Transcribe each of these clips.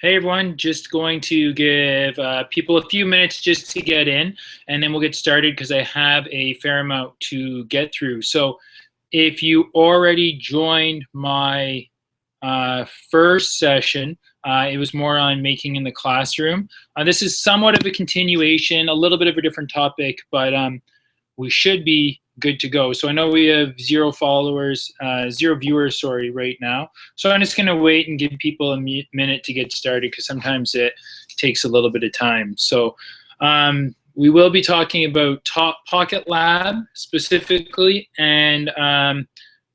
Hey everyone, just going to give people a few minutes just to get in, and then we'll get started because I have a fair amount to get through. So if you already joined my first session, it was more on making in the classroom. This is somewhat of a continuation, a little bit of a different topic, but we should be good to go. So I know we have zero viewers, sorry, right now. So I'm just gonna wait and give people a minute to get started because sometimes it takes a little bit of time. So we will be talking about PocketLab specifically, and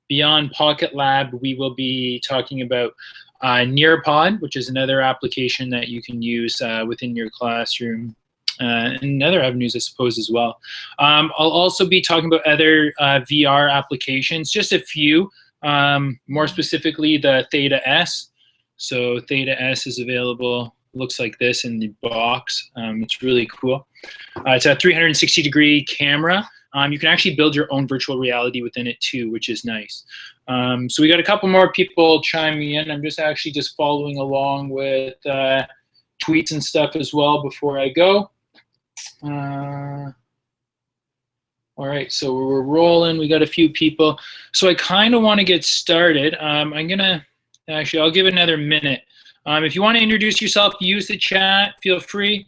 beyond PocketLab, we will be talking about Nearpod, which is another application that you can use within your classroom. And other avenues, I suppose, as well. I'll also be talking about other VR applications, just a few, more specifically the Theta S. So Theta S is available, looks like this in the box. It's really cool. It's a 360-degree camera. You can actually build your own virtual reality within it too, which is nice. So we got a couple more people chiming in. I'm just actually just following along with tweets and stuff as well before I go. All right, so we're rolling. We got a few people. So I kind of want to get started. I'm gonna actually, I'll give it another minute. If you want to introduce yourself, use the chat. Feel free.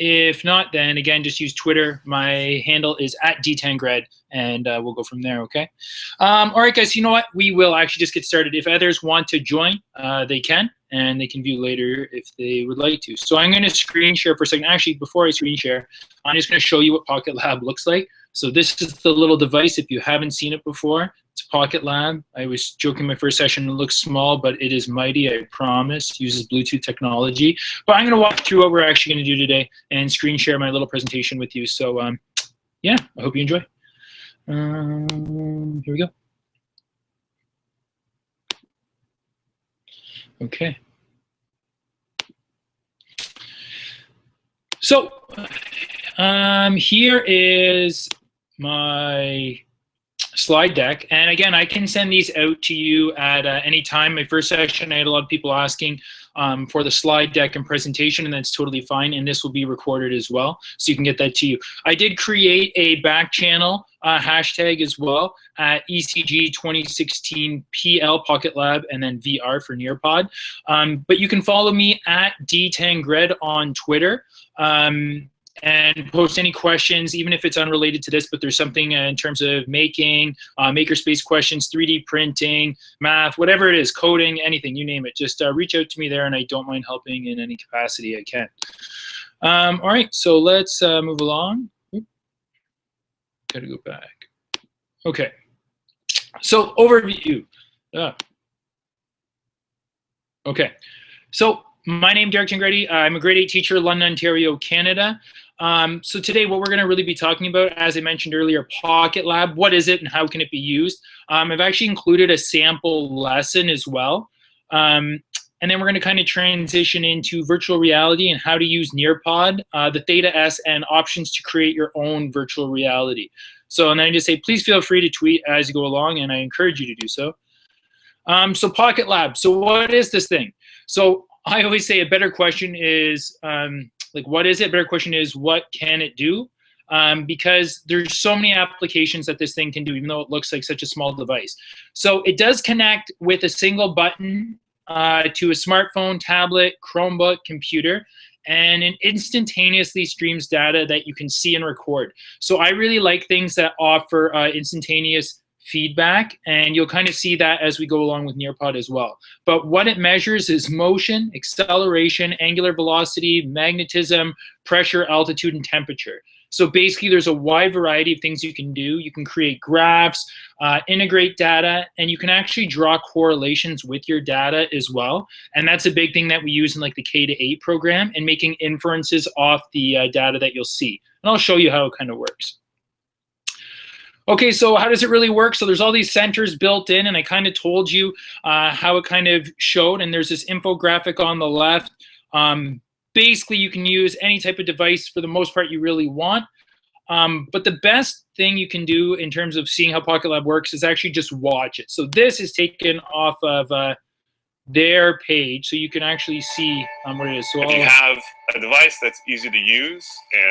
If not, then again, just use Twitter. My handle is @d10gred, and we'll go from there. Okay. All right, guys. You know what? We will actually just get started. If others want to join, they can. And they can view later if they would like to. So I'm going to screen share for a second. Actually, before I screen share, I'm just going to show you what PocketLab looks like. So this is the little device. If you haven't seen it before, it's PocketLab. I was joking in my first session, it looks small, but it is mighty, I promise. It uses Bluetooth technology. But I'm going to walk through what we're actually going to do today and screen share my little presentation with you. So yeah, I hope you enjoy. Here we go. Okay. So here is my slide deck. And again, I can send these out to you at any time. My first session, I had a lot of people asking for the slide deck and presentation, and that's totally fine. And this will be recorded as well, so you can get that to you. I did create a back channel hashtag as well at ECG 2016 PL PocketLab and then VR for Nearpod. But you can follow me at D10gred on Twitter. And post any questions, even if it's unrelated to this, but there's something in terms of making, makerspace questions, 3D printing, math, whatever it is, coding, anything, you name it. Just reach out to me there, and I don't mind helping in any capacity I can. All right, so let's move along. Gotta go back. Okay, so overview. Okay, so my name is Derek Tangredi. I'm a grade 8 teacher, London, Ontario, Canada. So today what we're going to really be talking about, as I mentioned earlier, PocketLab. What is it and how can it be used? I've actually included a sample lesson as well. And then we're going to kind of transition into virtual reality and how to use Nearpod, the Theta S, and options to create your own virtual reality. So, and then I just say, please feel free to tweet as you go along, and I encourage you to do so. So PocketLab. So what is this thing? So I always say a better question is, like, what is it? A better question is, what can it do? Because there's so many applications that this thing can do, even though it looks like such a small device. So it does connect with a single button to a smartphone, tablet, Chromebook, computer, and it instantaneously streams data that you can see and record. So I really like things that offer instantaneous feedback, and you'll kind of see that as we go along with Nearpod as well. But what it measures is motion, acceleration, angular velocity, magnetism, pressure, altitude, and temperature. So basically there's a wide variety of things you can do. You can create graphs, integrate data, and you can actually draw correlations with your data as well. And that's a big thing that we use in like the K-8 program, and making inferences off the data that you'll see. And I'll show you how it kind of works. Okay, so how does it really work? So there's all these sensors built in, and I kind of told you how it kind of showed, and there's this infographic on the left. Basically, you can use any type of device for the most part you really want. But the best thing you can do in terms of seeing how PocketLab works is actually just watch it. So this is taken off of their page so you can actually see what it is. So if you have a device that's easy to use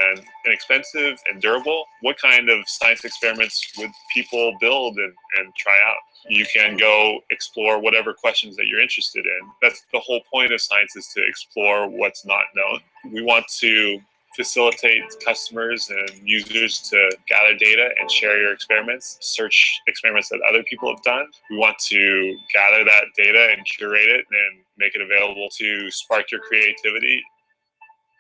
and inexpensive and durable, what kind of science experiments would people build and try out? You can go explore whatever questions that you're interested in. That's the whole point of science, is to explore what's not known. We want to facilitate customers and users to gather data and share your experiments, search experiments that other people have done. We want to gather that data and curate it and make it available to spark your creativity.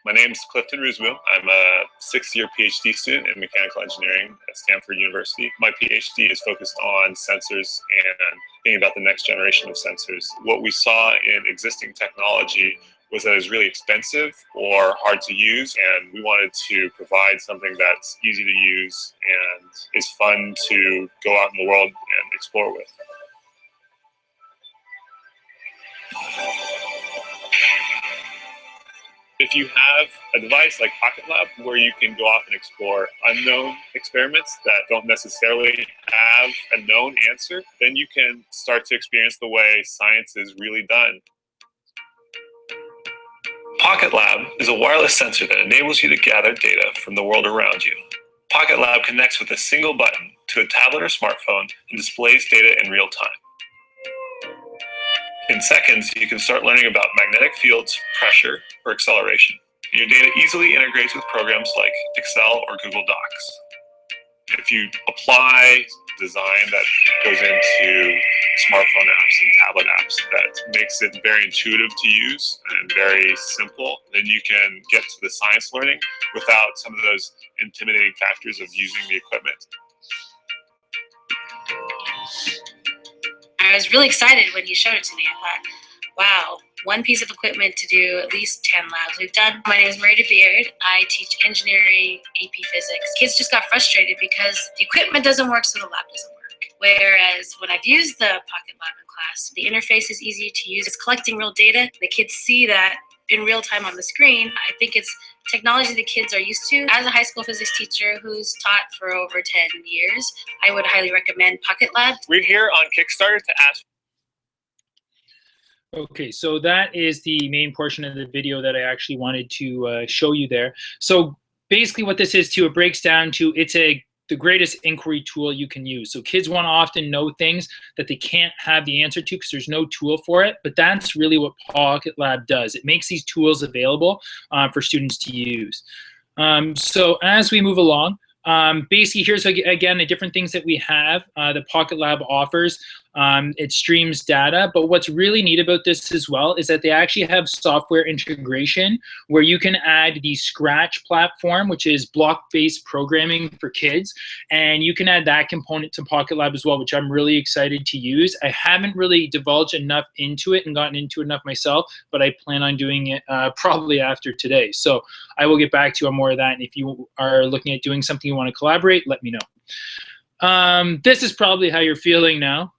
My name's Clifton Rusmu. I'm a 6th-year PhD student in mechanical engineering at Stanford University. My PhD is focused on sensors and thinking about the next generation of sensors. What we saw in existing technology was that it was really expensive or hard to use, and we wanted to provide something that's easy to use and is fun to go out in the world and explore with. If you have a device like PocketLab where you can go off and explore unknown experiments that don't necessarily have a known answer, then you can start to experience the way science is really done. PocketLab is a wireless sensor that enables you to gather data from the world around you. PocketLab connects with a single button to a tablet or smartphone and displays data in real time. In seconds, you can start learning about magnetic fields, pressure, or acceleration. Your data easily integrates with programs like Excel or Google Docs. If you apply design that goes into smartphone apps and tablet apps that makes it very intuitive to use and very simple, then you can get to the science learning without some of those intimidating factors of using the equipment. I was really excited when you showed it to me. I thought, wow, one piece of equipment to do at least 10 labs we've done. My name is Marie DeBeard. I teach engineering, AP physics. Kids just got frustrated because the equipment doesn't work, so the lab doesn't work. Whereas when I've used the PocketLab in class, the interface is easy to use. It's collecting real data. The kids see that in real time on the screen. I think it's technology the kids are used to. As a high school physics teacher who's taught for over 10 years, I would highly recommend PocketLab. We're here on Kickstarter to ask. Okay, so that is the main portion of the video that I actually wanted to show you there. So basically what this is, it breaks down to the greatest inquiry tool you can use. So kids want to often know things that they can't have the answer to because there's no tool for it, but that's really what PocketLab does. It makes these tools available for students to use. So as we move along, basically here's again the different things that we have that PocketLab offers. It streams data, but what's really neat about this as well is that they actually have software integration where you can add the Scratch platform, which is block-based programming for kids, and you can add that component to PocketLab as well, which I'm really excited to use. I haven't really divulged enough into it and gotten into it enough myself, but I plan on doing it probably after today. So I will get back to you on more of that, and if you are looking at doing something you want to collaborate, let me know. This is probably how you're feeling now.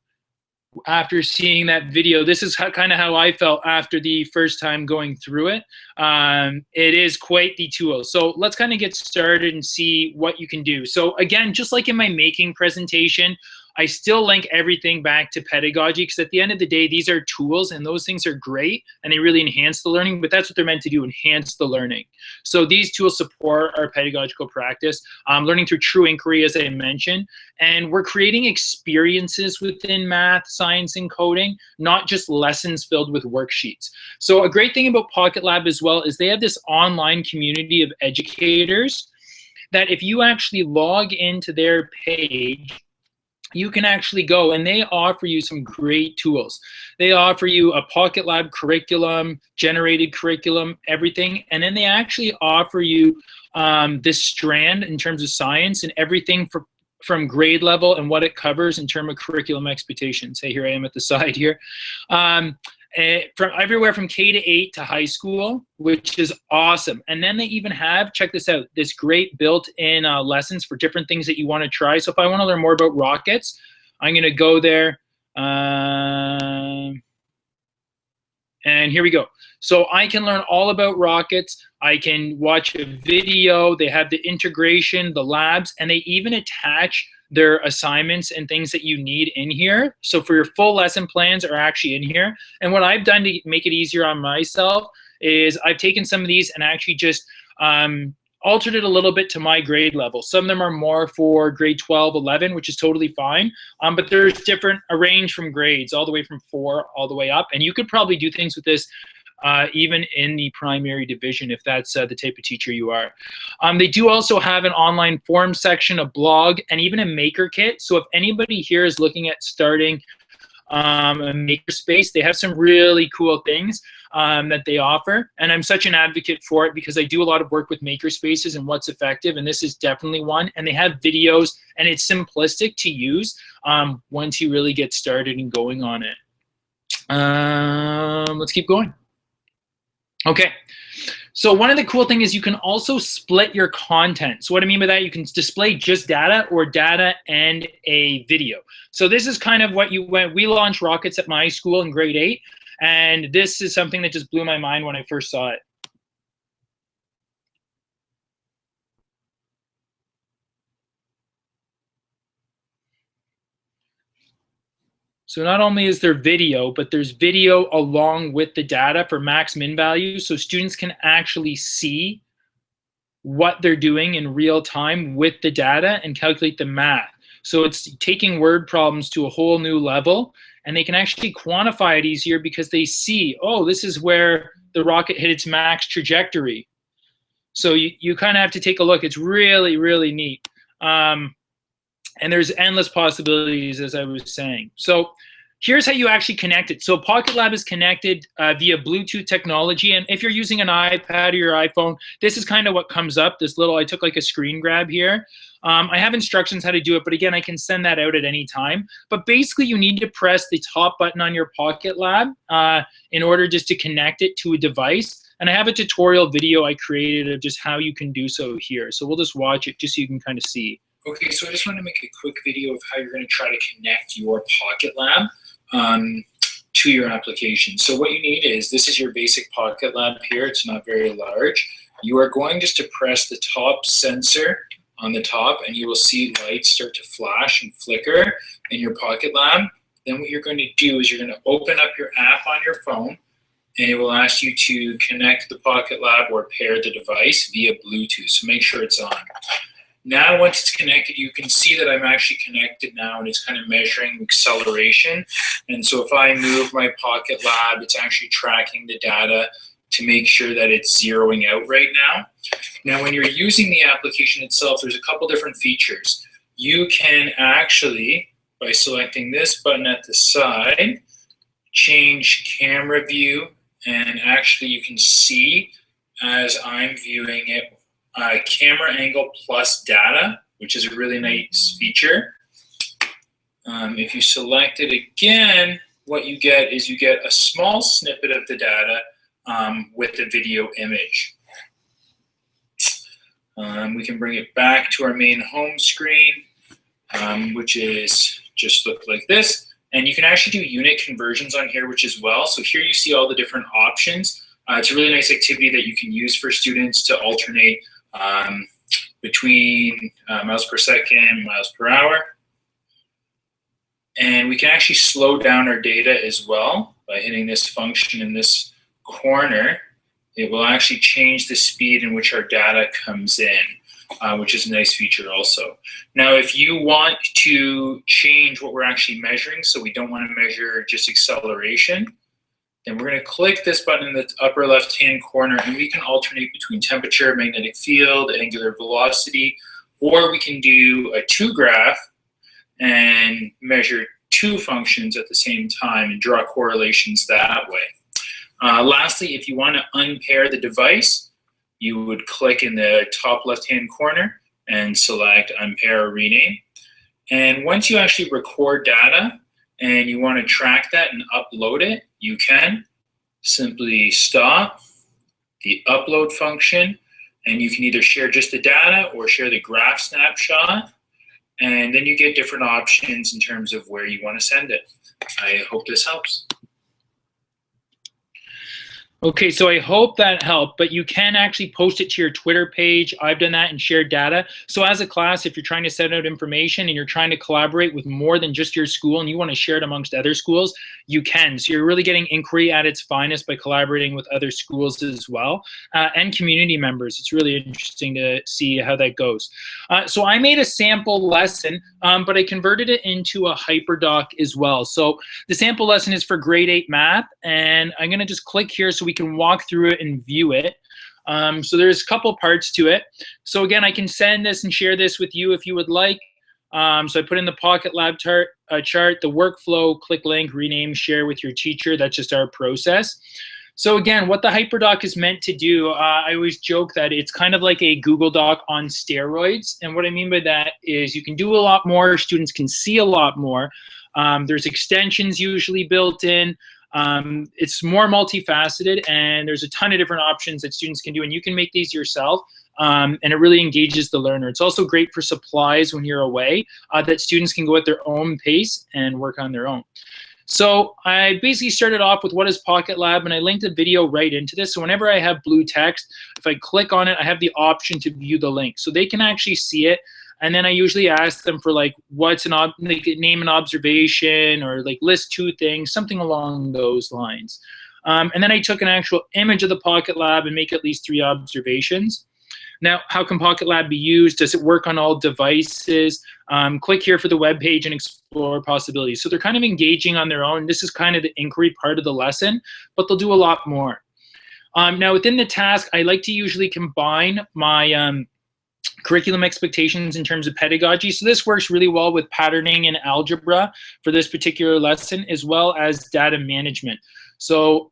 After seeing that video, this is kind of how I felt after the first time going through it. It is quite the tool. So let's kind of get started and see what you can do. So again, just like in my making presentation, I still link everything back to pedagogy because at the end of the day, these are tools and those things are great and they really enhance the learning, but that's what they're meant to do, enhance the learning. So these tools support our pedagogical practice, learning through true inquiry, as I mentioned, and we're creating experiences within math, science, and coding, not just lessons filled with worksheets. So a great thing about PocketLab as well is they have this online community of educators that if you actually log into their page, you can actually go and they offer you some great tools. They offer you a PocketLab curriculum, generated curriculum, everything. And then they actually offer you this strand in terms of science and everything from grade level and what it covers in terms of curriculum expectations. Hey, here I am at the side here. From everywhere from K to 8 to high school, which is awesome. And then they even have, check this out, this great built-in lessons for different things that you want to try. So if I want to learn more about rockets, I'm going to go there. And here we go. So I can learn all about rockets. I can watch a video. They have the integration, the labs, and they even attach their assignments and things that you need in here. So for your full lesson plans are actually in here. And what I've done to make it easier on myself is I've taken some of these and actually just altered it a little bit to my grade level. Some of them are more for grade 12, 11, which is totally fine. But there's different, a range from grades all the way from 4 all the way up. And you could probably do things with this even in the primary division if that's the type of teacher you are. They do also have an online forum section, a blog, and even a maker kit. So if anybody here is looking at starting a makerspace, they have some really cool things that they offer, and I'm such an advocate for it because I do a lot of work with makerspaces and what's effective, and this is definitely one. And they have videos, and it's simplistic to use once you really get started and going on it. Let's keep going. Okay, so one of the cool things is you can also split your content. So what I mean by that, you can display just data or data and a video. So this is kind of what we launched Rockets at my school in grade 8, and this is something that just blew my mind when I first saw it. So not only is there video, but there's video along with the data for max min value, so students can actually see what they're doing in real time with the data and calculate the math. So it's taking word problems to a whole new level, and they can actually quantify it easier because they see, oh, this is where the rocket hit its max trajectory. So you kind of have to take a look. It's really, really neat. And there's endless possibilities, as I was saying. So here's how you actually connect it. So PocketLab is connected via Bluetooth technology. And if you're using an iPad or your iPhone, this is kind of what comes up. This little, I took like a screen grab here. I have instructions how to do it, but again, I can send that out at any time. But basically, you need to press the top button on your PocketLab in order just to connect it to a device. And I have a tutorial video I created of just how you can do so here. So we'll just watch it just so you can kind of see. Okay, so I just want to make a quick video of how you're going to try to connect your PocketLab to your application. So what you need is, this is your basic PocketLab here. It's not very large. You are going just to press the top sensor on the top, and you will see lights start to flash and flicker in your PocketLab. Then what you're going to do is you're going to open up your app on your phone, and it will ask you to connect the PocketLab or pair the device via Bluetooth. So make sure it's on. Now, once it's connected, you can see that I'm actually connected now, and it's kind of measuring acceleration. And so if I move my PocketLab, it's actually tracking the data to make sure that it's zeroing out right now. Now, when you're using the application itself, there's a couple different features. You can actually, by selecting this button at the side, change camera view, and actually you can see as I'm viewing it, camera angle plus data, which is a really nice feature. If you select it again, what you get is you get a small snippet of the data with the video image. We can bring it back to our main home screen, which is just look like this. And you can actually do unit conversions on here, which is well. So here you see all the different options. It's a really nice activity that you can use for students to alternate between miles per second and miles per hour. And we can actually slow down our data as well by hitting this function in this corner. It will actually change the speed in which our data comes in, which is a nice feature also. Now, if you want to change what we're actually measuring, so we don't want to measure just acceleration, then we're going to click this button in the upper left-hand corner, and we can alternate between temperature, magnetic field, angular velocity, or we can do a 2-graph and measure 2 functions at the same time and draw correlations that way. Lastly, if you want to unpair the device, you would click in the top left-hand corner and select unpair or rename. And once you actually record data and you want to track that and upload it, you can simply stop the upload function, and you can either share just the data or share the graph snapshot, and then you get different options in terms of where you want to send it. I hope this helps. Okay, so I hope that helped, but you can actually post it to your Twitter page. I've done that and shared data. So as a class, if you're trying to send out information and you're trying to collaborate with more than just your school and you want to share it amongst other schools, you can. So you're really getting inquiry at its finest by collaborating with other schools as well, and community members. It's really interesting to see how that goes. So I made a sample lesson, but I converted it into a hyperdoc as well. So the sample lesson is for grade 8 math, and I'm going to just click here so we can walk through it and view it. So there's a couple parts to it. So again, I can send this and share this with you if you would like. So I put in the PocketLab chart, the workflow, click link, rename, share with your teacher. That's just our process. So again, what the hyperdoc is meant to do, I always joke that it's kind of like a Google Doc on steroids. And what I mean by that is you can do a lot more, students can see a lot more. There's extensions usually built in. It's more multifaceted, and there's a ton of different options that students can do, and you can make these yourself. And it really engages the learner. It's also great for supplies when you're away, that students can go at their own pace and work on their own. So I basically started off with what is PocketLab, and I linked a video right into this. So whenever I have blue text, if I click on it, I have the option to view the link. So they can actually see it. And then I usually ask them for like, what's like name an observation, or like list 2 things, something along those lines. And then I took an actual image of the PocketLab and make at least 3 observations. Now, how can PocketLab be used? Does it work on all devices? Click here for the web page and explore possibilities. So they're kind of engaging on their own. This is kind of the inquiry part of the lesson, but they'll do a lot more. Now, within the task, I like to usually combine my curriculum expectations in terms of pedagogy. So this works really well with patterning and algebra for this particular lesson, as well as data management. So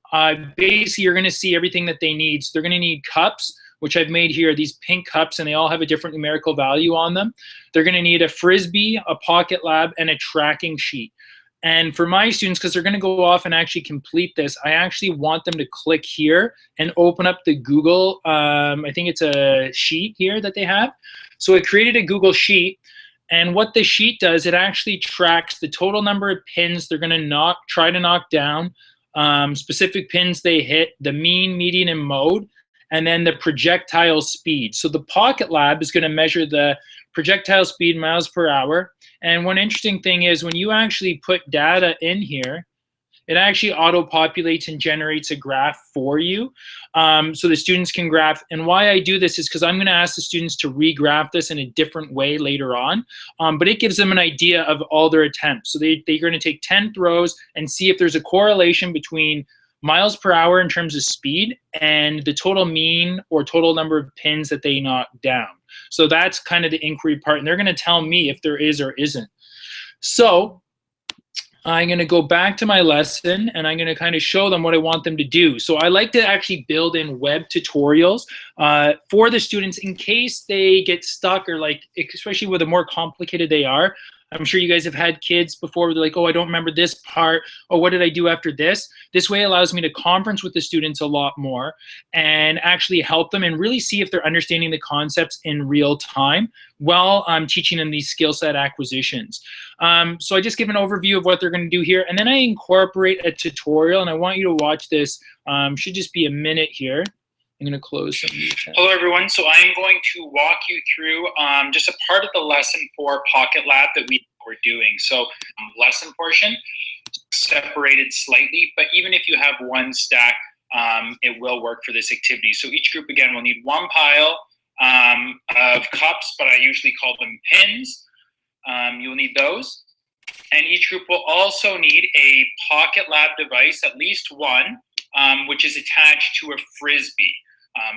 basically, you're going to see everything that they need. So they're going to need cups, which I've made here, these pink cups, and they all have a different numerical value on them. They're going to need a Frisbee, a PocketLab, and a tracking sheet. And for my students, because they're going to go off and actually complete this, I actually want them to click here and open up the Google, I think it's a sheet here that they have. So I created a Google sheet, and what the sheet does, it actually tracks the total number of pins they're going to try to knock down, specific pins they hit, the mean, median, and mode, and then the projectile speed. So the PocketLab is going to measure the projectile speed miles per hour. And one interesting thing is when you actually put data in here, it actually auto-populates and generates a graph for you, so the students can graph. And why I do this is because I'm going to ask the students to re-graph this in a different way later on, but it gives them an idea of all their attempts. So they're going to take 10 throws and see if there's a correlation between miles per hour in terms of speed and the total mean or total number of pins that they knock down. So that's kind of the inquiry part, and they're going to tell me if there is or isn't. So I'm going to go back to my lesson, and I'm going to kind of show them what I want them to do. So I like to actually build in web tutorials for the students in case they get stuck, or like, especially with the more complicated they are. I'm sure you guys have had kids before where they're like, oh, I don't remember this part. Oh, what did I do after this? This way allows me to conference with the students a lot more and actually help them and really see if they're understanding the concepts in real time while I'm teaching them these skill set acquisitions. So I just give an overview of what they're going to do here, and then I incorporate a tutorial, and I want you to watch this. Should just be a minute here. I'm going to close some of these. Hello, everyone. So I'm going to walk you through just a part of the lesson for PocketLab that we're doing. So lesson portion, separated slightly, but even if you have one stack, it will work for this activity. So each group, again, will need one pile of cups, but I usually call them pins. You'll need those. And each group will also need a PocketLab device, at least one, which is attached to a Frisbee.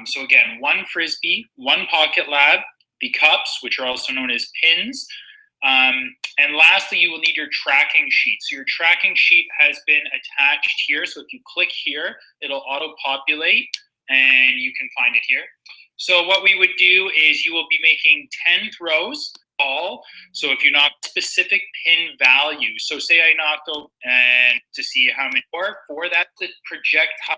So again, one Frisbee, one PocketLab, the cups, which are also known as pins. And lastly, you will need your tracking sheet. So your tracking sheet has been attached here. So if you click here, it'll auto-populate, and you can find it here. So what we would do is you will be making 10 throws. So if you knock specific pin value, so say I knocked over and to see how many, or for that the projectile,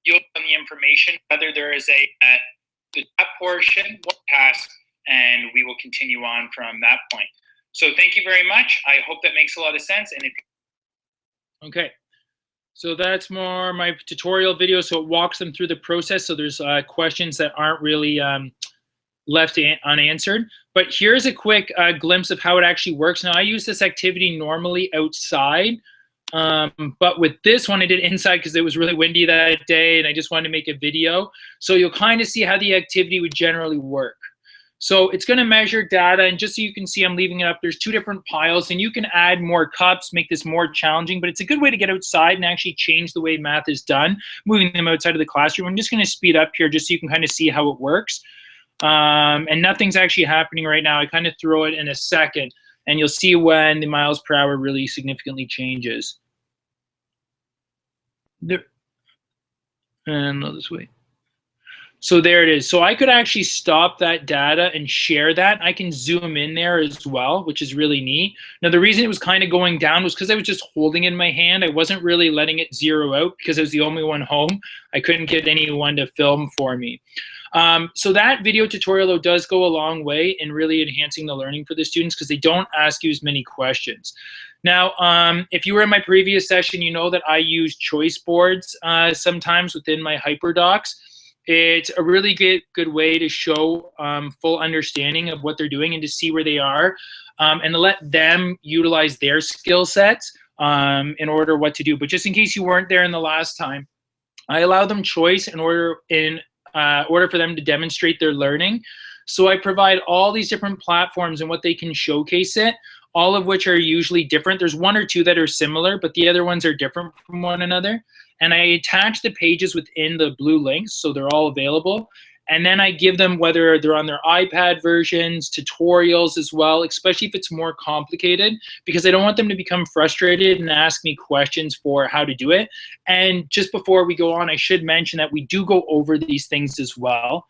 you'll get the information whether there is that portion, what task, and we will continue on from that point. So thank you very much. I hope that makes a lot of sense. And if okay, So that's more my tutorial video. So it walks them through the process. So there's questions that aren't really left unanswered. But here's a quick glimpse of how it actually works. Now, I use this activity normally outside, but with this one, I did inside because it was really windy that day, and I just wanted to make a video. So you'll kind of see how the activity would generally work. So it's going to measure data, and just so you can see, I'm leaving it up. There's 2 different piles, and you can add more cups, make this more challenging, but it's a good way to get outside and actually change the way math is done, moving them outside of the classroom. I'm just going to speed up here just so you can kind of see how it works. And nothing's actually happening right now. I kind of throw it in a second, and you'll see when the miles per hour really significantly changes. There, and I'll just wait. So there it is. So I could actually stop that data and share that. I can zoom in there as well, which is really neat. Now, the reason it was kind of going down was because I was just holding it in my hand. I wasn't really letting it zero out because I was the only one home. I couldn't get anyone to film for me. So that video tutorial, though, does go a long way in really enhancing the learning for the students because they don't ask you as many questions. Now, if you were in my previous session, you know that I use choice boards sometimes within my HyperDocs. It's a really good way to show full understanding of what they're doing and to see where they are, and to let them utilize their skill sets in order what to do. But just in case you weren't there in the last time, I allow them choice in order for them to demonstrate their learning. So I provide all these different platforms and what they can showcase it, all of which are usually different. There's 1 or 2 that are similar, but the other ones are different from one another. And I attach the pages within the blue links, so they're all available. And then I give them, whether they're on their iPad versions, tutorials as well, especially if it's more complicated, because I don't want them to become frustrated and ask me questions for how to do it. And just before we go on, I should mention that we do go over these things as well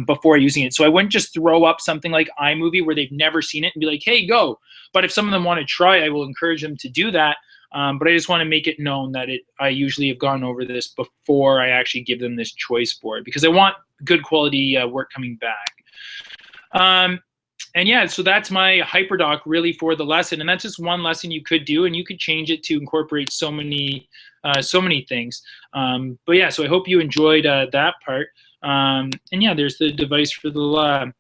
before using it. So I wouldn't just throw up something like iMovie where they've never seen it and be like, hey, go. But if some of them want to try, I will encourage them to do that. But I just want to make it known that I usually have gone over this before I actually give them this choice board, because I want good quality work coming back. And yeah, so that's my HyperDoc really for the lesson. And that's just one lesson you could do, and you could change it to incorporate so many things. But yeah, so I hope you enjoyed that part. And yeah, there's the device for the lab.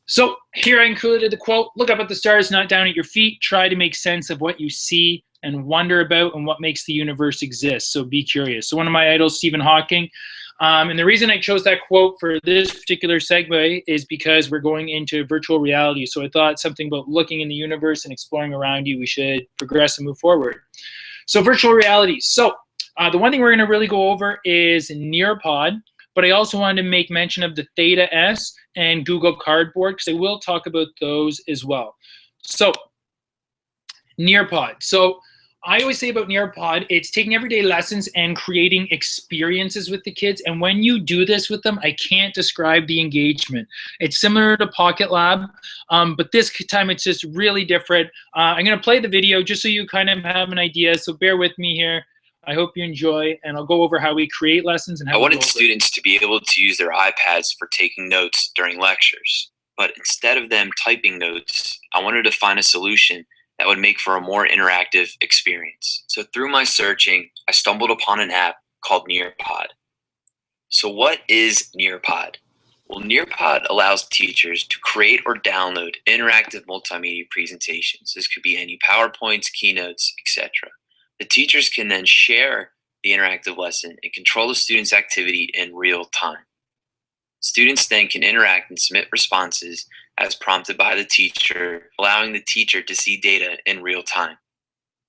So here I included the quote: look up at the stars, not down at your feet. Try to make sense of what you see and wonder about and what makes the universe exist. So be curious. So one of my idols, Stephen Hawking. And the reason I chose that quote for this particular segue is because we're going into virtual reality. So I thought something about looking in the universe and exploring around you, we should progress and move forward. So virtual reality. So the one thing we're going to really go over is Nearpod, but I also wanted to make mention of the Theta S and Google Cardboard, because I will talk about those as well. So Nearpod. So I always say about Nearpod, it's taking everyday lessons and creating experiences with the kids. And when you do this with them, I can't describe the engagement. It's similar to PocketLab, but this time it's just really different. I'm going to play the video just so you kind of have an idea. So bear with me here. I hope you enjoy, and I'll go over how we create lessons and how I wanted students to be able to use their iPads for taking notes during lectures. But instead of them typing notes, I wanted to find a solution that would make for a more interactive experience. So through my searching, I stumbled upon an app called Nearpod. So what is Nearpod? Well, Nearpod allows teachers to create or download interactive multimedia presentations. This could be any PowerPoints, keynotes, etc. The teachers can then share the interactive lesson and control the students' activity in real time. Students then can interact and submit responses as prompted by the teacher, allowing the teacher to see data in real time.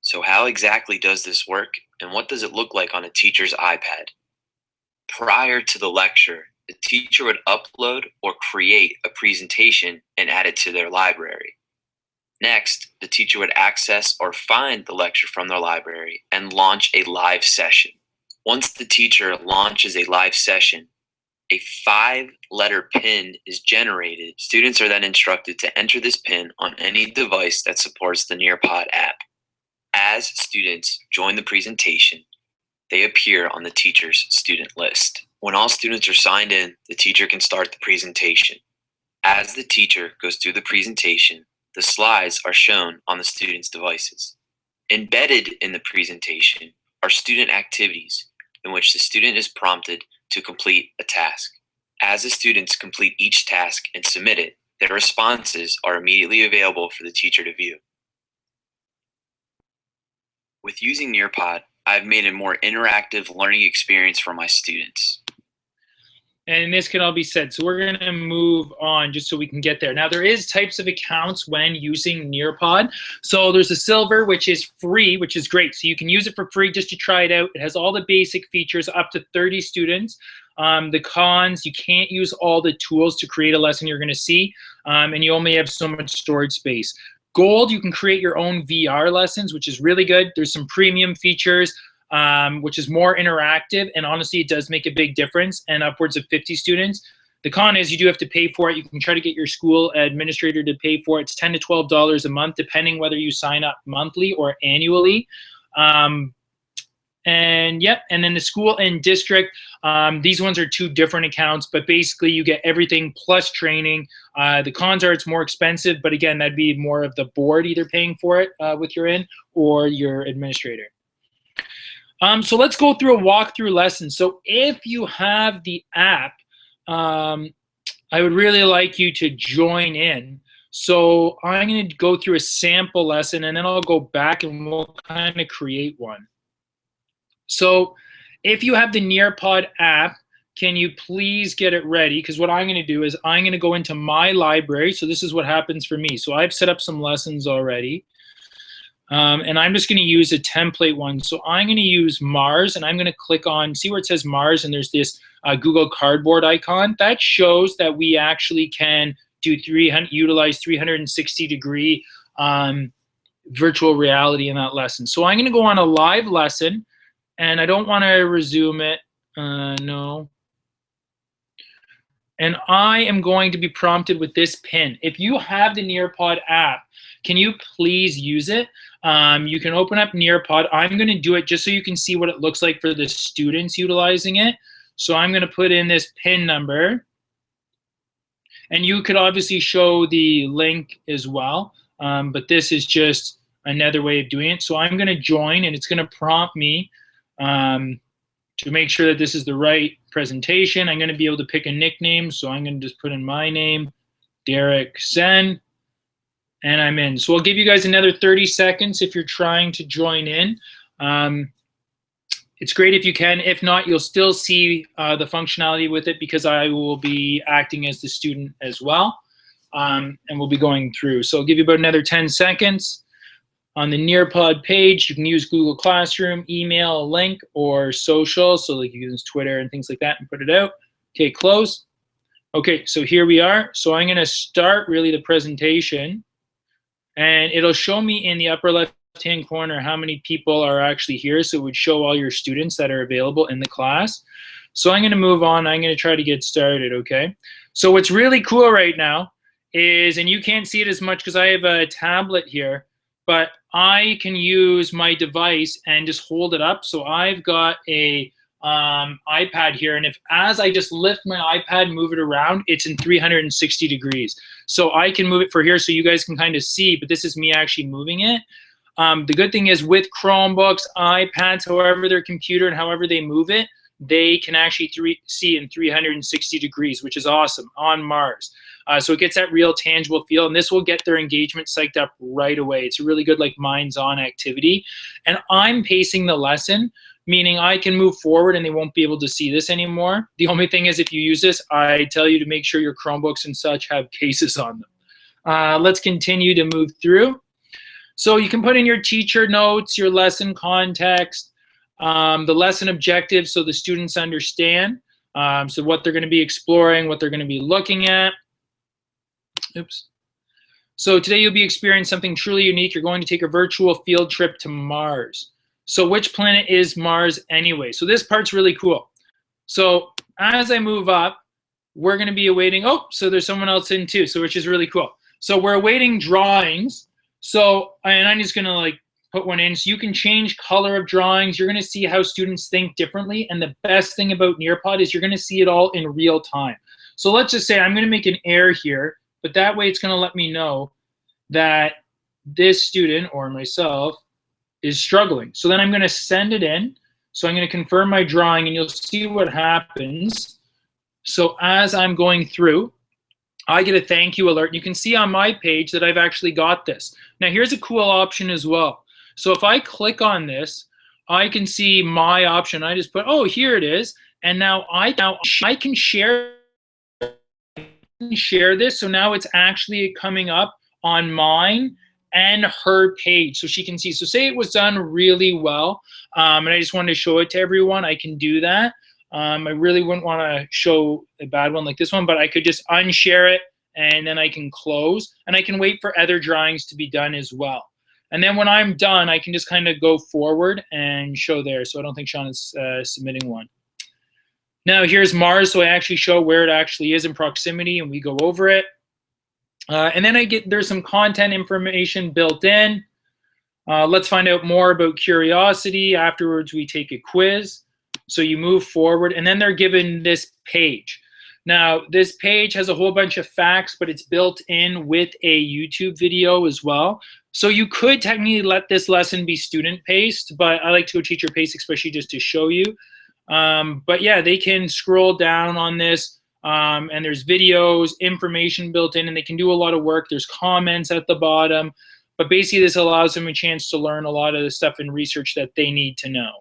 So how exactly does this work, and what does it look like on a teacher's iPad? Prior to the lecture, the teacher would upload or create a presentation and add it to their library. Next, the teacher would access or find the lecture from their library and launch a live session. Once the teacher launches a live session, a 5-letter PIN is generated. Students are then instructed to enter this PIN on any device that supports the Nearpod app. As students join the presentation, they appear on the teacher's student list. When all students are signed in, the teacher can start the presentation. As the teacher goes through the presentation, the slides are shown on the students' devices. Embedded in the presentation are student activities in which the student is prompted to complete a task. As the students complete each task and submit it, their responses are immediately available for the teacher to view. With using Nearpod, I've made a more interactive learning experience for my students. And this can all be said. So we're going to move on just so we can get there. Now, there is types of accounts when using Nearpod. So there's a silver, which is free, which is great. So you can use it for free just to try it out. It has all the basic features, up to 30 students. The cons, you can't use all the tools to create a lesson you're going to see, and you only have so much storage space. Gold, you can create your own VR lessons, which is really good. There's some premium features, which is more interactive, and honestly, it does make a big difference, and upwards of 50 students. The con is you do have to pay for it. You can try to get your school administrator to pay for it. It's $10 to $12 a month, depending whether you sign up monthly or annually. And then the school and district, these ones are two different accounts, but basically you get everything plus training. The cons are it's more expensive, but again, that'd be more of the board either paying for it with your in or your administrator. So let's go through a walkthrough lesson. So if you have the app, I would really like you to join in. So I'm going to go through a sample lesson, and then I'll go back and we'll kind of create one. So if you have the Nearpod app, can you please get it ready? Because what I'm going to do is I'm going to go into my library. So this is what happens for me. So I've set up some lessons already. And I'm just going to use a template one. So I'm going to use Mars, and I'm going to click on, see where it says Mars, and there's this Google Cardboard icon. That shows that we actually can do utilize 360-degree virtual reality in that lesson. So I'm going to go on a live lesson, and I don't want to resume it. No. And I am going to be prompted with this pin. If you have the Nearpod app, can you please use it? You can open up Nearpod. I'm going to do it just so you can see what it looks like for the students utilizing it. So I'm going to put in this pin number. And you could obviously show the link as well. But this is just another way of doing it. So I'm going to join, and it's going to prompt me to make sure that this is the right presentation. I'm going to be able to pick a nickname. So I'm going to just put in my name, Derek Sen. And I'm in. So I'll give you guys another 30 seconds if you're trying to join in. It's great if you can. If not, you'll still see the functionality with it because I will be acting as the student as well. And we'll be going through. So I'll give you about another 10 seconds. On the Nearpod page, you can use Google Classroom, email, a link, or social. So like you can use Twitter and things like that and put it out. Okay, close. Okay, so here we are. So I'm going to start really the presentation. And it'll show me in the upper left-hand corner how many people are actually here. So it would show all your students that are available in the class. So I'm going to move on. I'm going to try to get started, okay? So what's really cool right now is, and you can't see it as much because I have a tablet here, but I can use my device and just hold it up. So I've got a iPad here, and as I just lift my iPad and move it around, it's in 360 degrees. So I can move it for here so you guys can kind of see, but this is me actually moving it. The good thing is with Chromebooks, iPads, however their computer and however they move it, they can actually see in 360 degrees, which is awesome on Mars. So it gets that real tangible feel, and this will get their engagement psyched up right away. It's a really good like minds-on activity. And I'm pacing the lesson, meaning I can move forward and they won't be able to see this anymore. The only thing is if you use this, I tell you to make sure your Chromebooks and such have cases on them. Let's continue to move through. So you can put in your teacher notes, your lesson context, the lesson objectives so the students understand. So what they're going to be exploring, what they're going to be looking at. Oops. So today you'll be experiencing something truly unique. You're going to take a virtual field trip to Mars. So which planet is Mars anyway? So this part's really cool. So as I move up, we're going to be awaiting, oh, so there's someone else in too, so which is really cool. So we're awaiting drawings. So, and I'm just going to like put one in. So you can change color of drawings. You're going to see how students think differently. And the best thing about Nearpod is you're going to see it all in real time. So let's just say I'm going to make an error here, but that way it's going to let me know that this student or myself is struggling. So then I'm going to send it in. So I'm going to confirm my drawing, and you'll see what happens. So as I'm going through, I get a thank you alert. You can see on my page that I've actually got this. Now here's a cool option as well. So if I click on this, I can see my option. I just put, oh, here it is. And now I can share this. So now it's actually coming up on mine and her page, so she can see. So say it was done really well, and I just wanted to show it to everyone, I can do that. I really wouldn't want to show a bad one like this one, but I could just unshare it, and then I can close, and I can wait for other drawings to be done as well. And then when I'm done, I can just kind of go forward and show there. So I don't think Sean is submitting one. Now here's Mars, so I actually show where it actually is in proximity, and we go over it. And then there's some content information built in. Let's find out more about curiosity. Afterwards, we take a quiz. So you move forward, and then they're given this page. Now, this page has a whole bunch of facts, but it's built in with a YouTube video as well. So you could technically let this lesson be student-paced, but I like to go teacher-paced, especially just to show you. But yeah, they can scroll down on this, and there's videos, information built in, and they can do a lot of work. There's comments at the bottom. But basically, this allows them a chance to learn a lot of the stuff in research that they need to know,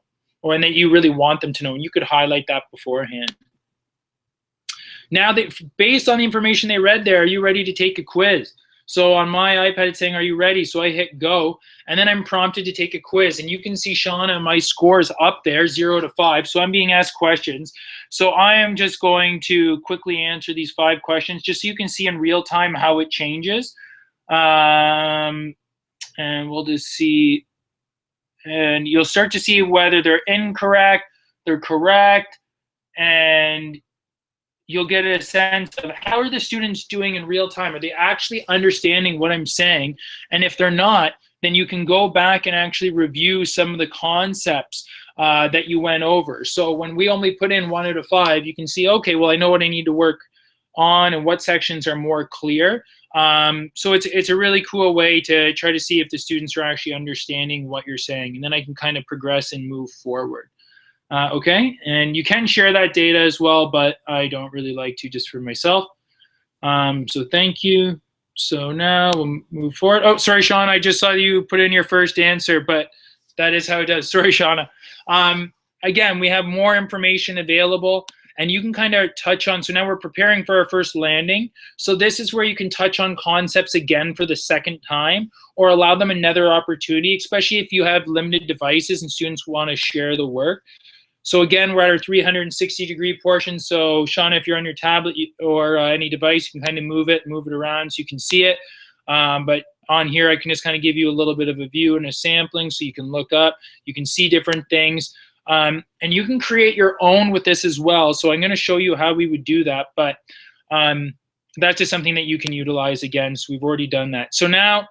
or and that you really want them to know, and you could highlight that beforehand. Now, based on the information they read there, are you ready to take a quiz? So on my iPad, it's saying, are you ready? So I hit go, and then I'm prompted to take a quiz. And you can see, Shauna, my score is up there, 0 to 5. So I'm being asked questions. So I am just going to quickly answer these 5 questions, just so you can see in real time how it changes. And we'll just see. And you'll start to see whether they're incorrect, they're correct, and you'll get a sense of how are the students doing in real time? Are they actually understanding what I'm saying? And if they're not, then you can go back and actually review some of the concepts that you went over. So when we only put in 1 out of 5, you can see, okay, well, I know what I need to work on and what sections are more clear. So it's a really cool way to try to see if the students are actually understanding what you're saying. And then I can kind of progress and move forward. Okay, and you can share that data as well, but I don't really like to, just for myself. So thank you. So now we'll move forward. Oh, sorry, Shauna, I just saw you put in your first answer, but that is how it does. Sorry, Shauna. Again, we have more information available, and you can kind of touch on, so now we're preparing for our first landing. So this is where you can touch on concepts again for the second time, or allow them another opportunity, especially if you have limited devices and students want to share the work. So again, we're at our 360-degree portion. So Shauna, if you're on your tablet or any device, you can kind of move it around so you can see it. But on here, I can just kind of give you a little bit of a view and a sampling so you can look up. You can see different things. And you can create your own with this as well. So I'm going to show you how we would do that. But that's just something that you can utilize again. So we've already done that. So now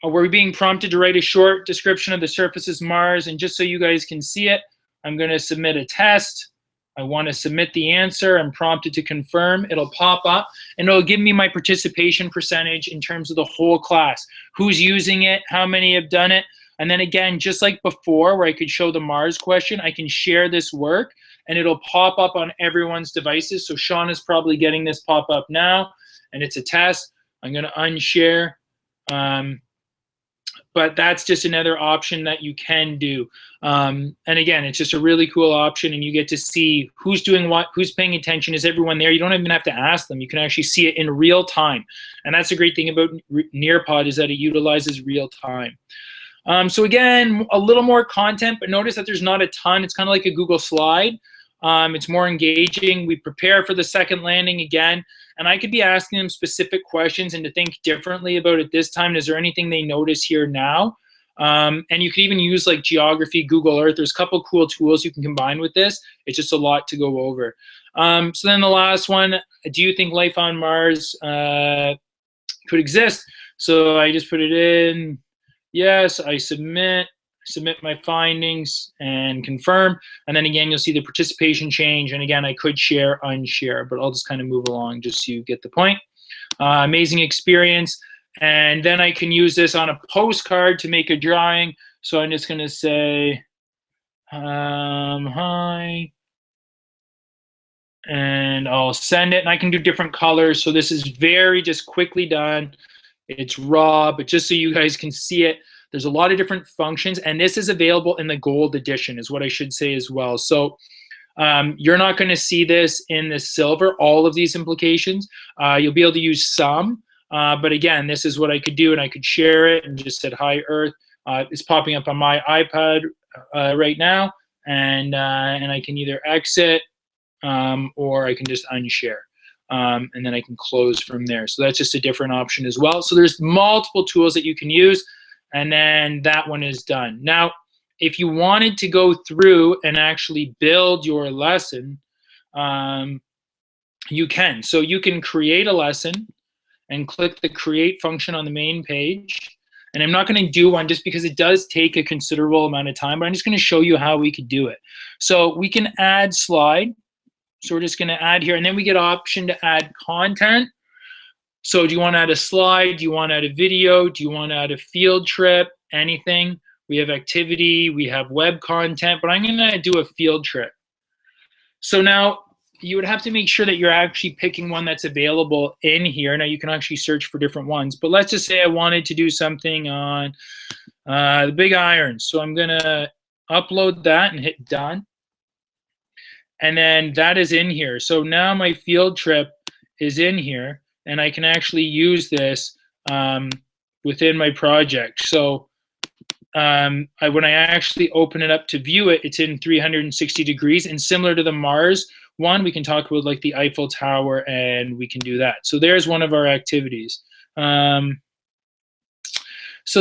we're being prompted to write a short description of the surfaces of Mars. And just so you guys can see it, I'm going to submit a test. I want to submit the answer. I'm prompted to confirm. It'll pop up, and it'll give me my participation percentage in terms of the whole class. Who's using it? How many have done it? And then again, just like before where I could show the Mars question, I can share this work, and it'll pop up on everyone's devices. So Sean is probably getting this pop up now, and it's a test. I'm going to unshare. But that's just another option that you can do. And again, it's just a really cool option, and you get to see who's doing what, who's paying attention, is everyone there? You don't even have to ask them. You can actually see it in real time. And that's the great thing about Nearpod, is that it utilizes real time. So again, a little more content, but notice that there's not a ton. It's kind of like a Google slide. It's more engaging. We prepare for the second landing again, and I could be asking them specific questions and to think differently about it this time. Is there anything they notice here now? And you could even use like geography, Google Earth. There's a couple cool tools you can combine with this. It's just a lot to go over. So then the last one, do you think life on Mars could exist? So I just put it in. Yes, I submit my findings and confirm. And then again, you'll see the participation change. And again, I could share, unshare, but I'll just kind of move along just so you get the point. Amazing experience. And then I can use this on a postcard to make a drawing. So I'm just going to say, hi, and I'll send it, and I can do different colors. So this is very just quickly done. It's raw, but just so you guys can see it, there's a lot of different functions, and this is available in the gold edition is what I should say as well. So you're not going to see this in the silver, all of these implications. You'll be able to use some, but again, this is what I could do, and I could share it and just said, hi, Earth. It's popping up on my iPad right now, and I can either exit or I can just unshare. And then I can close from there. So that's just a different option as well. So there's multiple tools that you can use, and then that one is done. Now, if you wanted to go through and actually build your lesson, you can. So you can create a lesson and click the create function on the main page. And I'm not going to do one just because it does take a considerable amount of time, but I'm just going to show you how we could do it. So we can add slide. So we're just going to add here, and then we get option to add content. So do you want to add a slide? Do you want to add a video? Do you want to add a field trip? Anything? We have activity, we have web content, but I'm going to do a field trip. So now you would have to make sure that you're actually picking one that's available in here. Now you can actually search for different ones, but let's just say I wanted to do something on the big iron. So I'm going to upload that and hit done. And then that is in here. So now my field trip is in here, and I can actually use this within my project. So when I actually open it up to view it, it's in 360 degrees. And similar to the Mars one, we can talk about like the Eiffel Tower, and we can do that. So there's one of our activities. So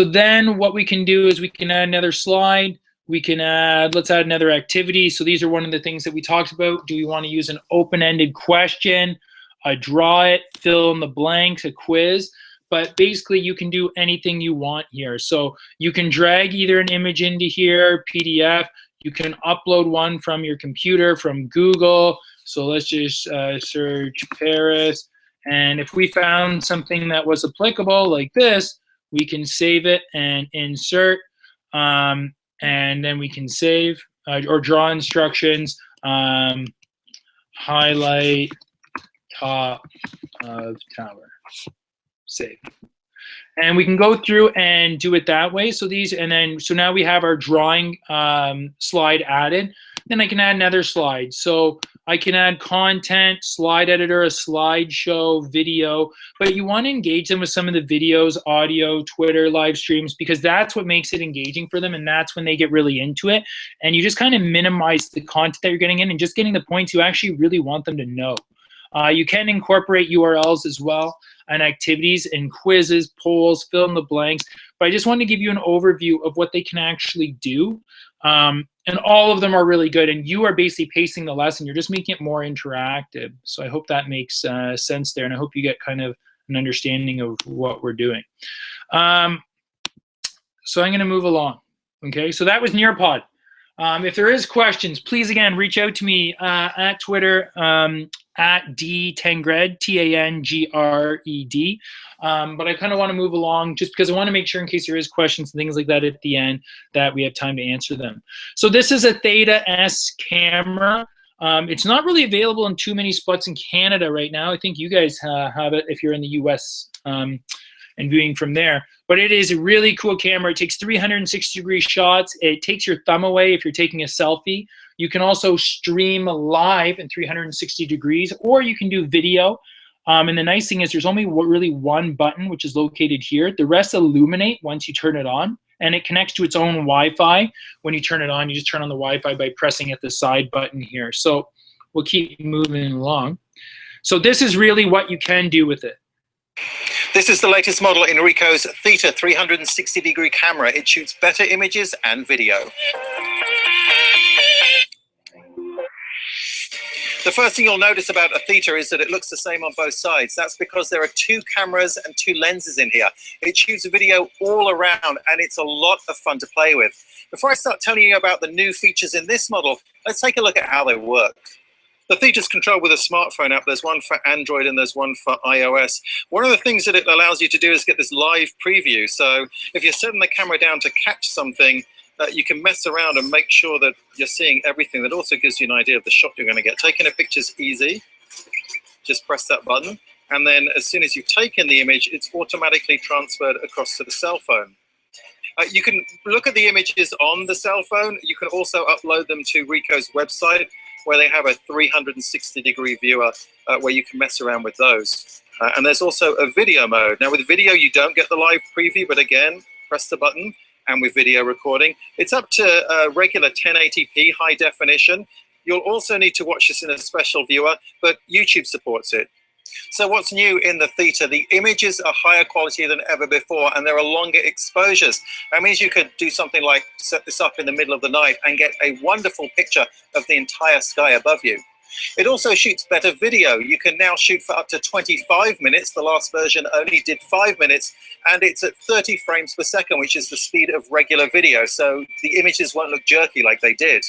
then what we can do is we can add another slide. We can add, let's add another activity. So these are one of the things that we talked about. Do we want to use an open-ended question, a draw it, fill in the blanks, a quiz? But basically you can do anything you want here. So you can drag either an image into here, PDF. You can upload one from your computer, from Google. So let's just search Paris. And if we found something that was applicable like this, we can save it and insert. And then we can save or draw instructions, highlight top of tower, save. And we can go through and do it that way. So these, and then, so now we have our drawing slide added. Then I can add another slide. So I can add content, slide editor, a slideshow, video, but you want to engage them with some of the videos, audio, Twitter, live streams, because that's what makes it engaging for them, and that's when they get really into it. And you just kind of minimize the content that you're getting in and just getting the points you actually really want them to know. You can incorporate URLs as well, and activities and quizzes, polls, fill in the blanks, but I just wanted to give you an overview of what they can actually do. And all of them are really good, and you are basically pacing the lesson. You're just making it more interactive. So I hope that makes sense there, and I hope you get kind of an understanding of what we're doing. So I'm going to move along. Okay, so that was Nearpod. If there is questions, please, again, reach out to me at Twitter, at dtangred, T-A-N-G-R-E-D. But I kind of want to move along just because I want to make sure in case there is questions and things like that at the end that we have time to answer them. So this is a Theta S camera. It's not really available in too many spots in Canada right now. I think you guys have it if you're in the US and viewing from there. But it is a really cool camera. It takes 360-degree shots. It takes your thumb away if you're taking a selfie. You can also stream live in 360 degrees, or you can do video. And the nice thing is there's only really one button, which is located here. The rest illuminate once you turn it on, and it connects to its own Wi-Fi. When you turn it on, you just turn on the Wi-Fi by pressing at the side button here. So we'll keep moving along. So this is really what you can do with it. This is the latest model in Ricoh's Theta 360-degree camera. It shoots better images and video. The first thing you'll notice about a Theta is that it looks the same on both sides. That's because there are two cameras and two lenses in here. It shoots video all around, and it's a lot of fun to play with. Before I start telling you about the new features in this model, let's take a look at how they work. The Theta's controlled with a smartphone app. There's one for Android and there's one for iOS. One of the things that it allows you to do is get this live preview. So if you're setting the camera down to catch something, you can mess around and make sure that you're seeing everything. That also gives you an idea of the shot you're going to get. Taking a picture's easy. Just press that button. And then as soon as you've taken the image, it's automatically transferred across to the cell phone. You can look at the images on the cell phone. You can also upload them to Ricoh's website, where they have a 360-degree viewer where you can mess around with those. And there's also a video mode. Now with video, you don't get the live preview, but again, press the button. And with video recording, it's up to regular 1080p high definition. You'll also need to watch this in a special viewer, but YouTube supports it. So what's new in the Theta? The images are higher quality than ever before, and there are longer exposures. That means you could do something like set this up in the middle of the night and get a wonderful picture of the entire sky above you. It also shoots better video. You can now shoot for up to 25 minutes. The last version only did 5 minutes, and it's at 30 frames per second, which is the speed of regular video. So the images won't look jerky like they did.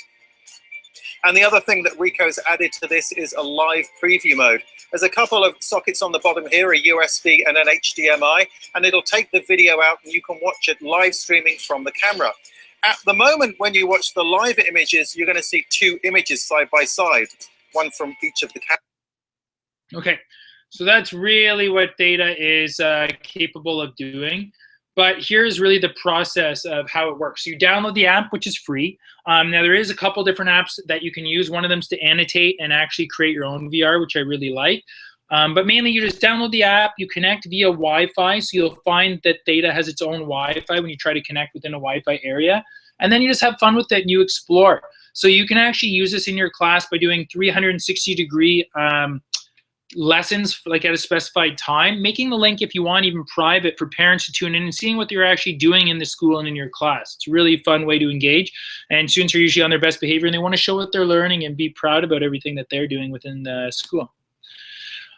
And the other thing that Ricoh's added to this is a live preview mode. There's a couple of sockets on the bottom here, a USB and an HDMI, and it'll take the video out and you can watch it live streaming from the camera. At the moment, when you watch the live images, you're going to see two images side by side, one from each of the cameras. Okay, so that's really what Theta is capable of doing. But here's really the process of how it works. So you download the app, which is free. Now there is a couple different apps that you can use. One of them is to annotate and actually create your own VR, which I really like. But mainly you just download the app, you connect via Wi-Fi. So you'll find that Theta has its own Wi-Fi when you try to connect within a Wi-Fi area. And then you just have fun with it and you explore. So you can actually use this in your class by doing 360-degree lessons like at a specified time, making the link if you want even private for parents to tune in and seeing what you're actually doing in the school and in your class. It's a really fun way to engage, and students are usually on their best behavior and they want to show what they're learning and be proud about everything that they're doing within the school.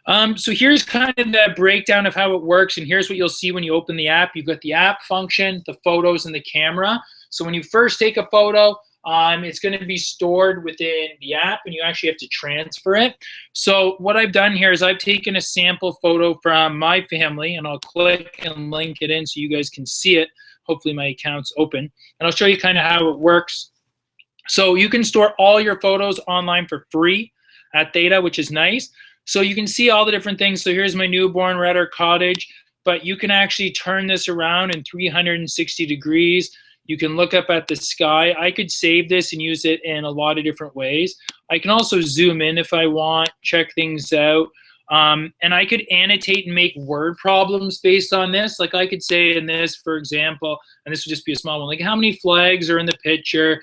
So here's kind of the breakdown of how it works, and here's what you'll see when you open the app. You've got the app function, the photos, and the camera. So when you first take a photo, it's going to be stored within the app and you actually have to transfer it. So what I've done here is I've taken a sample photo from my family and I'll click and link it in so you guys can see it. Hopefully my account's open. And I'll show you kind of how it works. So you can store all your photos online for free at Theta, which is nice. So you can see all the different things. So here's my newborn, we're at our cottage, but you can actually turn this around in 360 degrees. You can look up at the sky. I could save this and use it in a lot of different ways. I can also zoom in if I want, check things out. And I could annotate and make word problems based on this. Like I could say in this, for example, and this would just be a small one, like how many flags are in the picture?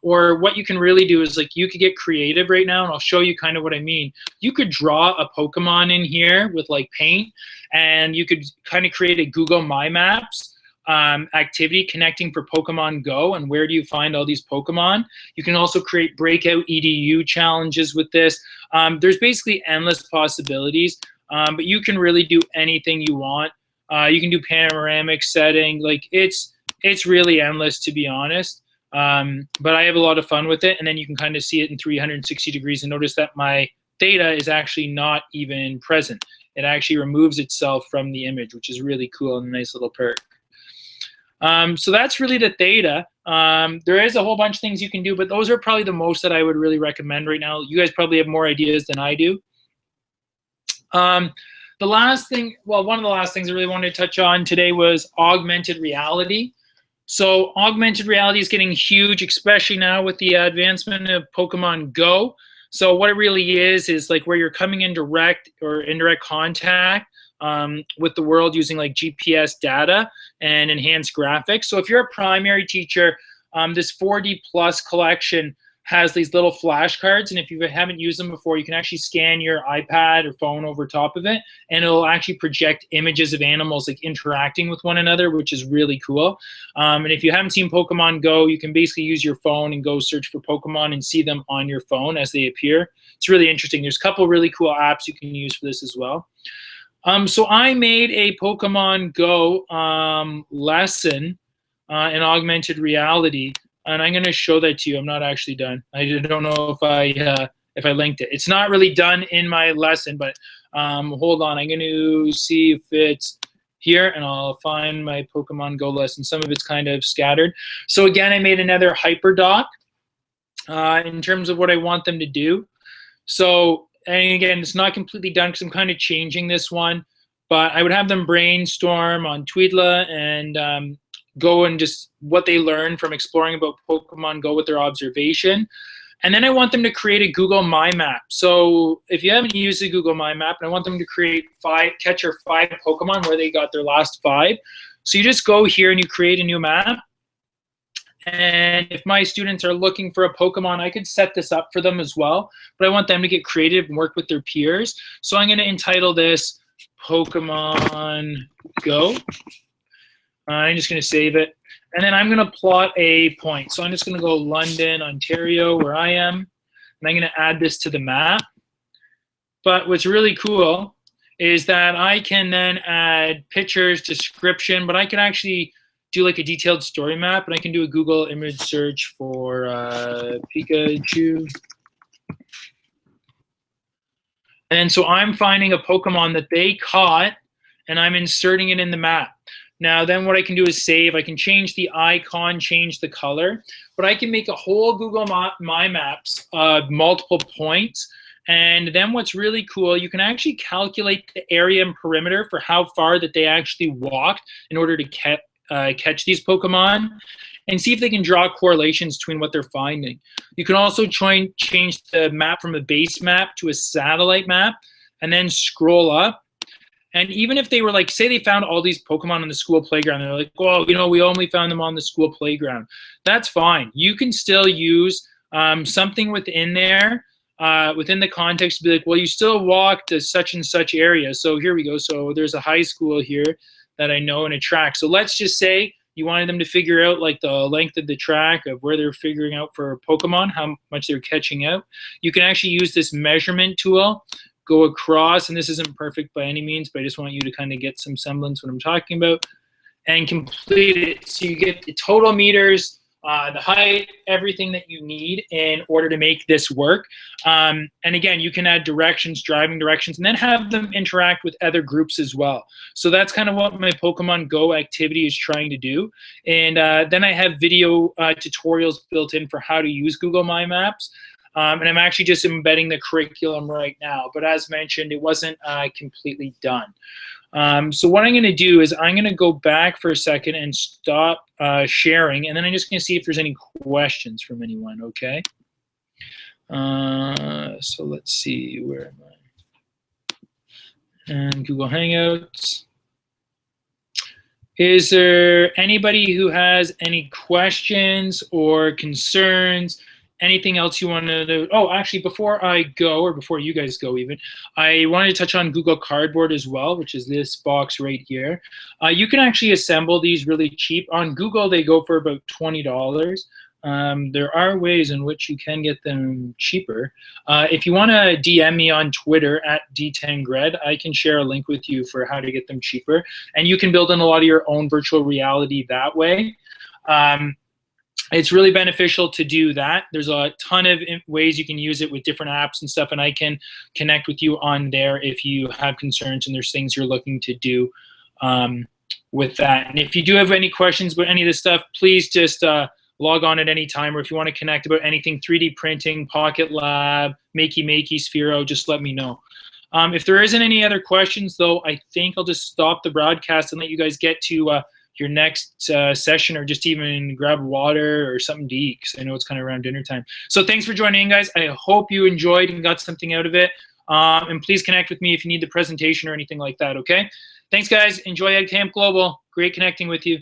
Or what you can really do is like you could get creative right now, and I'll show you kind of what I mean. You could draw a Pokemon in here with like paint, and you could kind of create a Google My Maps activity connecting for Pokemon Go and where do you find all these Pokemon. You can also create breakout EDU challenges with this. There's basically endless possibilities, but you can really do anything you want. You can do panoramic setting. Like it's really endless, to be honest. But I have a lot of fun with it, and then you can kind of see it in 360 degrees and notice that my Theta is actually not even present. It actually removes itself from the image, which is really cool and a nice little perk. So that's really the Theta. There is a whole bunch of things you can do, but those are probably the most that I would really recommend right now. You guys probably have more ideas than I do. The last thing, well, one of the last things I really wanted to touch on today was augmented reality. So augmented reality is getting huge, especially now with the advancement of Pokemon Go. So what it really is like where you're coming in direct or indirect contact with the world using like GPS data and enhanced graphics. So if you're a primary teacher, this 4D Plus collection has these little flashcards, and if you haven't used them before, you can actually scan your iPad or phone over top of it, and it'll actually project images of animals like interacting with one another, which is really cool. And if you haven't seen Pokemon Go, you can basically use your phone and go search for Pokemon and see them on your phone as they appear. It's really interesting. There's a couple really cool apps you can use for this as well. So I made a Pokemon Go lesson in augmented reality, and I'm going to show that to you. I'm not actually done. I don't know if I if I linked it. It's not really done in my lesson, but hold on. I'm going to see if it's here, and I'll find my Pokemon Go lesson. Some of it's kind of scattered. So again, I made another hyperdoc in terms of what I want them to do. So, and again, it's not completely done because I'm kind of changing this one, but I would have them brainstorm on Tweedla and go and just what they learned from exploring about Pokemon Go with their observation. And then I want them to create a Google My Map. So if you haven't used the Google My Map, I want them to create catch your 5 Pokemon where they got their last 5. So you just go here and you create a new map. And if my students are looking for a Pokemon, I could set this up for them as well. But I want them to get creative and work with their peers. So I'm going to entitle this Pokemon Go. I'm just going to save it. And then I'm going to plot a point. So I'm just going to go London, Ontario, where I am. And I'm going to add this to the map. But what's really cool is that I can then add pictures, description, but I can actually do like a detailed story map, and I can do a Google image search for Pikachu. And so I'm finding a Pokemon that they caught, and I'm inserting it in the map. Now, then what I can do is save. I can change the icon, change the color, but I can make a whole Google My Maps multiple points. And then what's really cool, you can actually calculate the area and perimeter for how far that they actually walked in order to catch these Pokemon, and see if they can draw correlations between what they're finding. You can also change the map from a base map to a satellite map, and then scroll up. And even if they were like, say they found all these Pokemon on the school playground, they're like, well, you know, we only found them on the school playground. That's fine. You can still use something within there, within the context, to be like, well, you still walked to such and such area. So here we go. So there's a high school here that I know in a track. So let's just say you wanted them to figure out like the length of the track of where they're figuring out for Pokemon, how much they're catching out. You can actually use this measurement tool, go across, and this isn't perfect by any means, but I just want you to kind of get some semblance what I'm talking about, and complete it. So you get the total meters, the height, everything that you need in order to make this work. And again, you can add directions, driving directions, and then have them interact with other groups as well. So that's kind of what my Pokemon Go activity is trying to do. And then I have video tutorials built in for how to use Google My Maps. And I'm actually just embedding the curriculum right now. But as mentioned, it wasn't completely done. So what I'm going to do is I'm going to go back for a second and stop sharing, and then I'm just going to see if there's any questions from anyone, okay? So let's see, where am I? And Google Hangouts. Is there anybody who has any questions or concerns? Anything else you want to know? Oh, actually, before I go, or before you guys go even, I wanted to touch on Google Cardboard as well, which is this box right here. You can actually assemble these really cheap. On Google, they go for about $20. There are ways in which you can get them cheaper. If you want to DM me on Twitter at D10Gred, I can share a link with you for how to get them cheaper. And you can build in a lot of your own virtual reality that way. It's really beneficial to do that. There's a ton of ways you can use it with different apps and stuff, and I can connect with you on there if you have concerns and there's things you're looking to do with that. And if you do have any questions about any of this stuff, please just log on at any time, or if you want to connect about anything 3D printing, PocketLab, Makey, Sphero, just let me know. If there isn't any other questions, though, I think I'll just stop the broadcast and let you guys get to your next session, or just even grab water or something to eat, because I know it's kind of around dinner time. So thanks for joining in, guys. I hope you enjoyed and got something out of it. And please connect with me if you need the presentation or anything like that, okay? Thanks, guys. Enjoy Ed Camp Global. Great connecting with you.